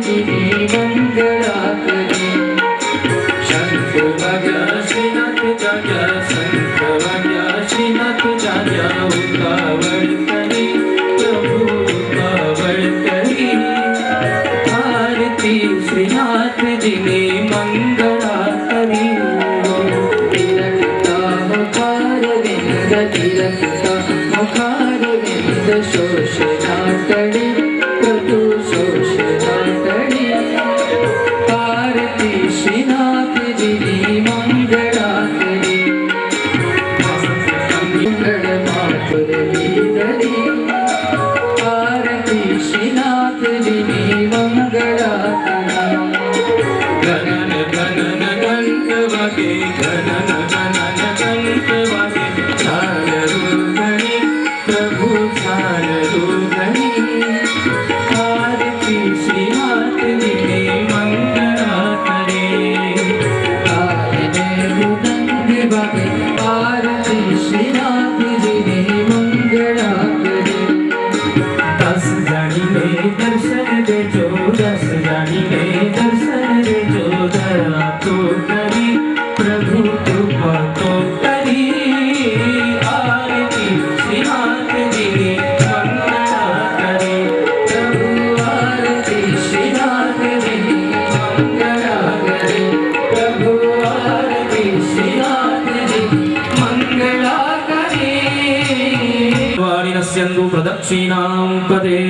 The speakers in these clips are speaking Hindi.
जी मंगला करी। शंख बजा श्रीनाथ जाजा, शंख बजा श्रीनाथ जाजा, उतावल करी प्रभु उतावल करी। आरती श्रीनाथ जी ने मंगला करी। तिलकता मुखारविंद, तिलकता मुखारविंद, शोषणा टळी प्रभु शोषणा टळी। आरती श्रीनाथ जी ने मंगला करी। मंगल मातुर लीलरी। आरती श्रीनाथ जी ने मंगला करी। गणन गणन घंट वागे, गणन गणन घंट वागे, झालरू प्रभु झालरू घणी। आरती श्रीनाथ जी ने मंगला करे। आरती मृदंग वागे, आरती श्रीनाथ जी ने मंगला करे। 10 जानी ने दर्शन देजो, 10 जानी ने दर्शन देजो, दया तो करी प्रभु कृपा तो करी। आरती श्रीनाथ जी ने मंगला करे। प्रभु आरती श्रीनाथ जी ने मंगला करे। प्रभु आरती श्रीनाथ जी मंगला करे। वारिणस्यन्तु प्रदक्षिणां पदे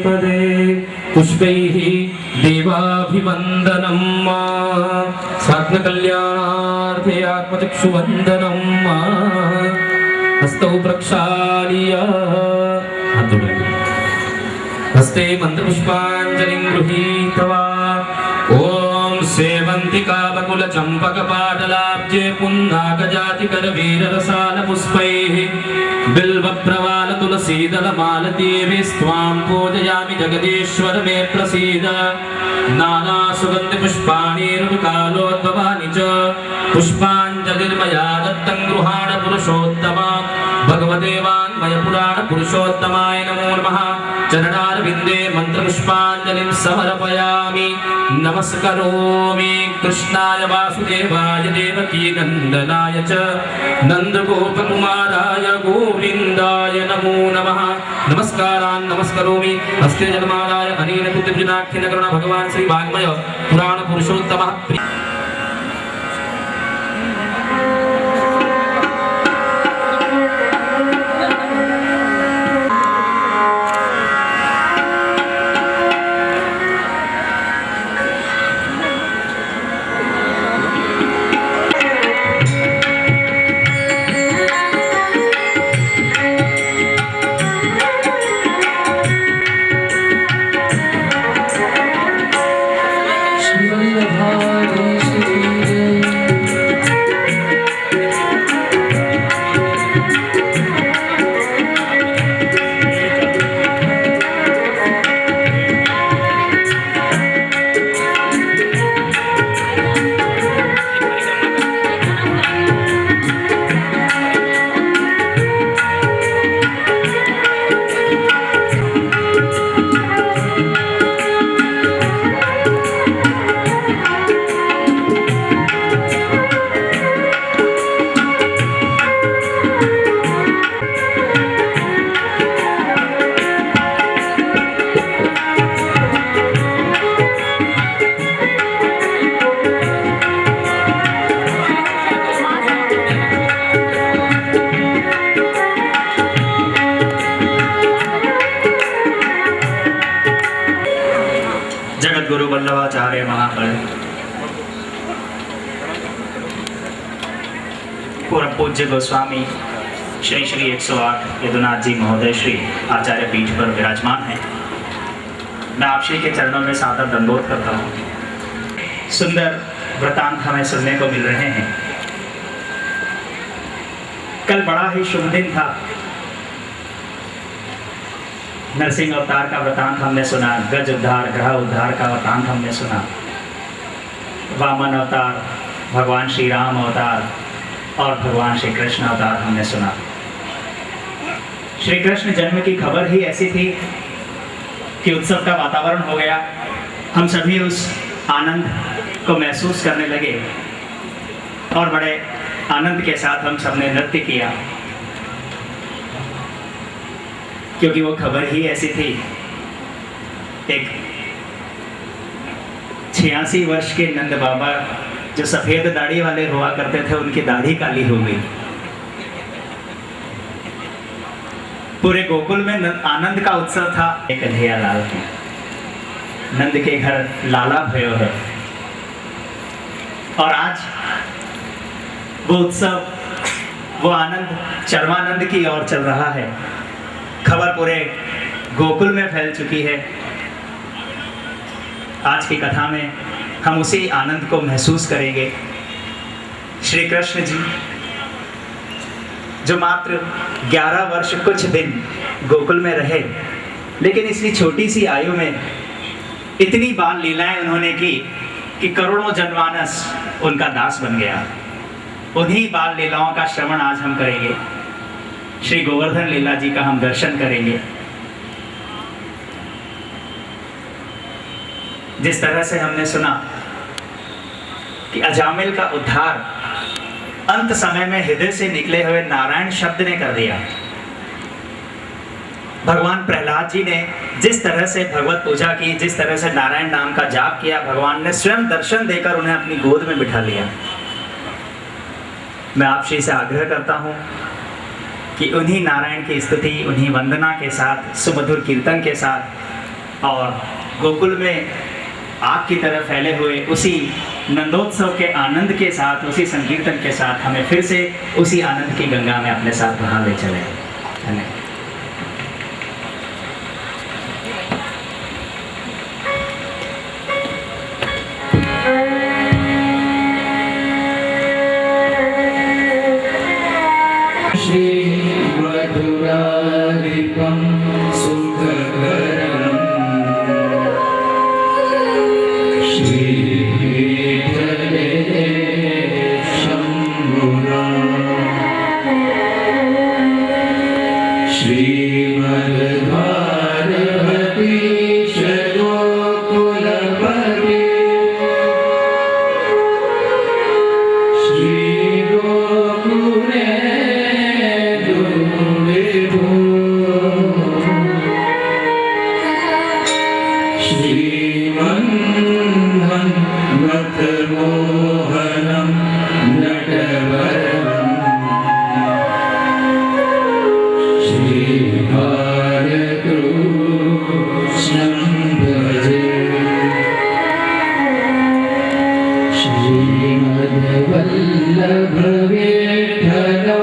पदे, पुष्पैः देवाभिवन्दनं स्वात्मकल्याणार्थे आत्मचक्षुवन्दनं। हस्तौ प्रक्षाल्य हाथ जोड़ेंगे, हस्ते मन्त्रपुष्पाञ्जलिं गृहीत्वा ॐ सेवन्तिका बकुल चम्पक पाटलाब्जे पुन्नागजातिकरवीररसालपुष्पैः बिल्वप्रवाल तुलसीदलमालतीभिस्त्वां पूजयामि जगदीश्वर मे प्रसीद। नानासुगन्धिपुष्पाणि ऋतुकालोद्भवानि च पुष्पाञ्जलिर्मया दत्तं गृहाण पुरुषोत्तम। भगवते वाङ्मयपुराणपुरुषोत्तमाय नमो नमः। चरणारविन्दे मन्त्रपुष्पाञ्जलिं समर्पयामि। नमस्करोमि कृष्णाय वासुदेवाय देवकीनन्दनाय च नन्दगोपकुमाराय गोविन्दाय नमो नमः। नमस्कारान् नमस्करोमि। हस्ते जलमालाय अनेन कुतिर्जनाख्येन करुणा भगवान् श्री वाङ्मय पुराण पुरुषोत्तमः। गुरु वल्लभाचार्य महाफल पूर्व पूज्य गोस्वामी श्री श्री 108 यदुनाथ जी महोदय श्री आचार्य पीठ पर विराजमान हैं। मैं आप श्री के चरणों में सादर दंडोत करता हूँ। सुंदर वृतांत हमें सुनने को मिल रहे हैं। कल बड़ा ही शुभ दिन था। नरसिंह अवतार का वृतांत हमने सुना, गज उद्धार ग्रह उद्धार का वृतांत हमने सुना, वामन अवतार, भगवान श्री राम अवतार और भगवान श्री कृष्ण अवतार हमने सुना। श्री कृष्ण जन्म की खबर ही ऐसी थी कि उत्सव का वातावरण हो गया। हम सभी उस आनंद को महसूस करने लगे और बड़े आनंद के साथ हम सबने नृत्य किया, क्योंकि वो खबर ही ऐसी थी। एक 86 वर्ष के नंद बाबा जो सफेद दाढ़ी वाले हुआ करते थे, उनकी दाढ़ी काली हो गई। पूरे गोकुल में आनंद का उत्सव था। एक कन्हैया लाल की नंद के घर लाला भयो है, और आज वो उत्सव, वो आनंद चरमानंद की ओर चल रहा है। खबर पूरे गोकुल में फैल चुकी है। आज की कथा में हम उसी आनंद को महसूस करेंगे। श्री कृष्ण जी जो मात्र 11 वर्ष कुछ दिन गोकुल में रहे, लेकिन इतनी छोटी सी आयु में इतनी बाल लीलाएं उन्होंने की कि करोड़ों जनमानस उनका दास बन गया। उन्हीं बाल लीलाओं का श्रवण आज हम करेंगे। श्री गोवर्धन लीला जी का हम दर्शन करेंगे। जिस तरह से हमने सुना कि अजामिल का उद्धार अंत समय में हृदय से निकले हुए नारायण शब्द ने कर दिया। भगवान प्रहलाद जी ने जिस तरह से भगवत पूजा की, जिस तरह से नारायण नाम का जाप किया, भगवान ने स्वयं दर्शन देकर उन्हें अपनी गोद में बिठा लिया। मैं आप श्री से आग्रह करता हूं कि उन्हीं नारायण की स्तुति, उन्हीं वंदना के साथ, सुमधुर कीर्तन के साथ और गोकुल में आग की तरह फैले हुए उसी नंदोत्सव के आनंद के साथ, उसी संकीर्तन के साथ हमें फिर से उसी आनंद की गंगा में अपने साथ बहा ले चले। धन्यवाद। मधुरालिपं सुखकरं श्रीविठले शम्भुनां श्रीमद्भारतीश गोकुलपते श्रीगोकुले श्रीमन्मथमोहनं नटवरं श्रीबालकृष्णं भजे। श्रीमद्वल्लभविठलो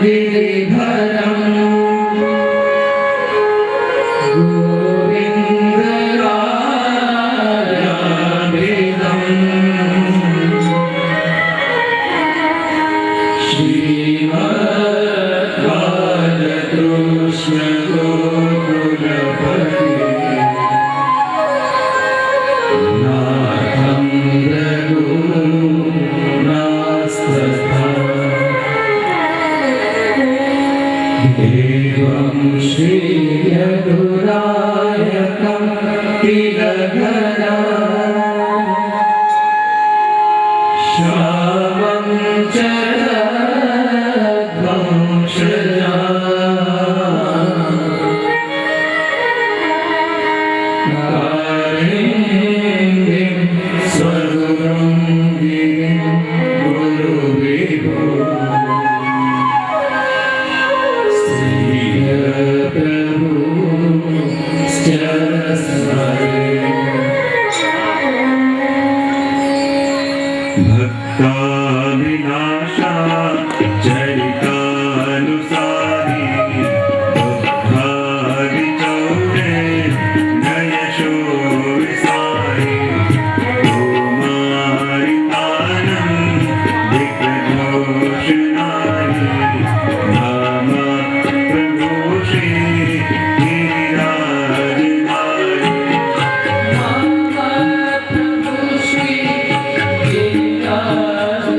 गिरिधरं श्रीमद्बालकृष्ण गोकुलपते नाथं रघुनाथस्थं देवं श्रीयदुरायकं तिलकरा श्यामं चरध्वंसजा कालिन्दीं स्वगुरुं गिरिं गुरुविभो श्रीप्रभु भक्ताभिलाषा चरितानुसारी बुद्धादिचौरे नयशो विसारी कुमारितानं दिग्घोषणानि धाम प्रभु श्री गिरिराजधारी प्रभु श्री गिरिराज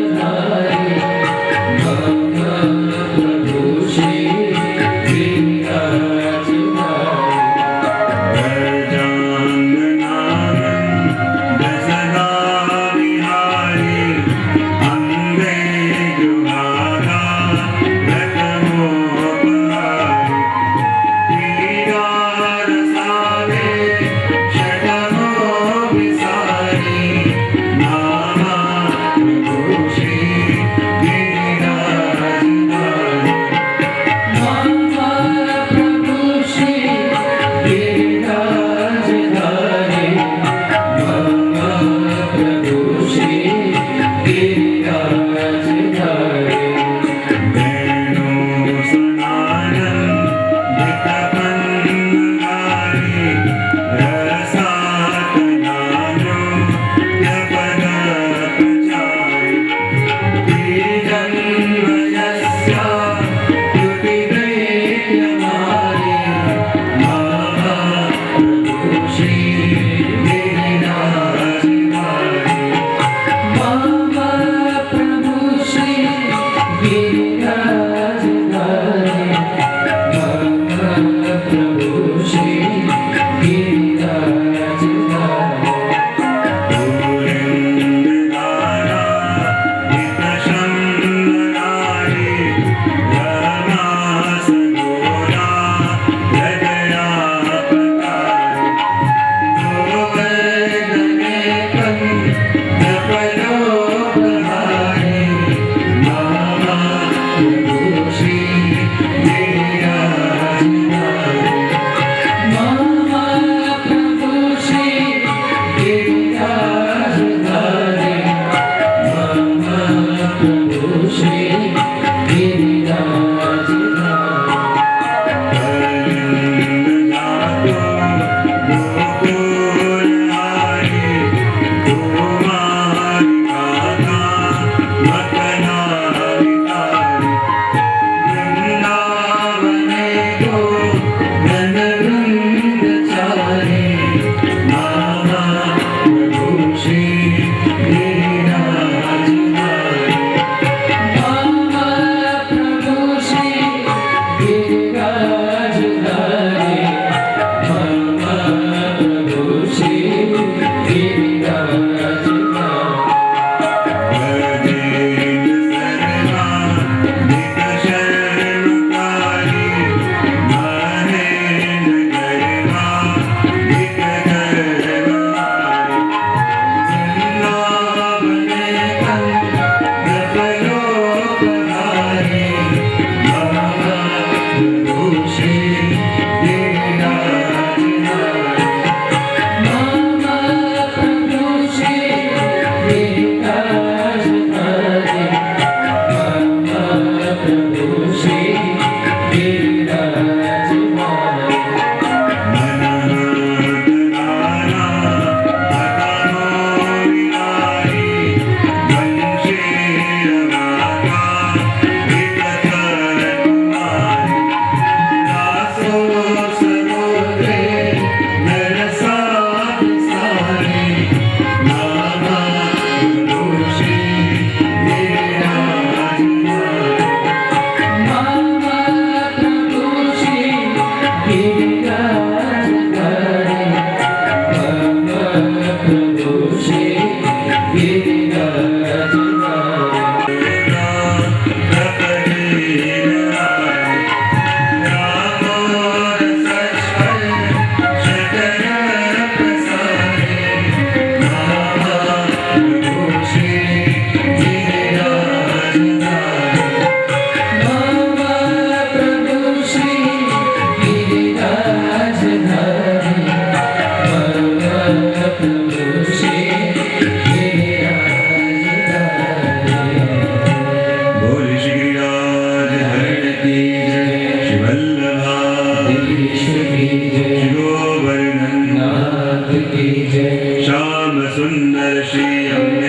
श्याम सुंदर श्री अम्बे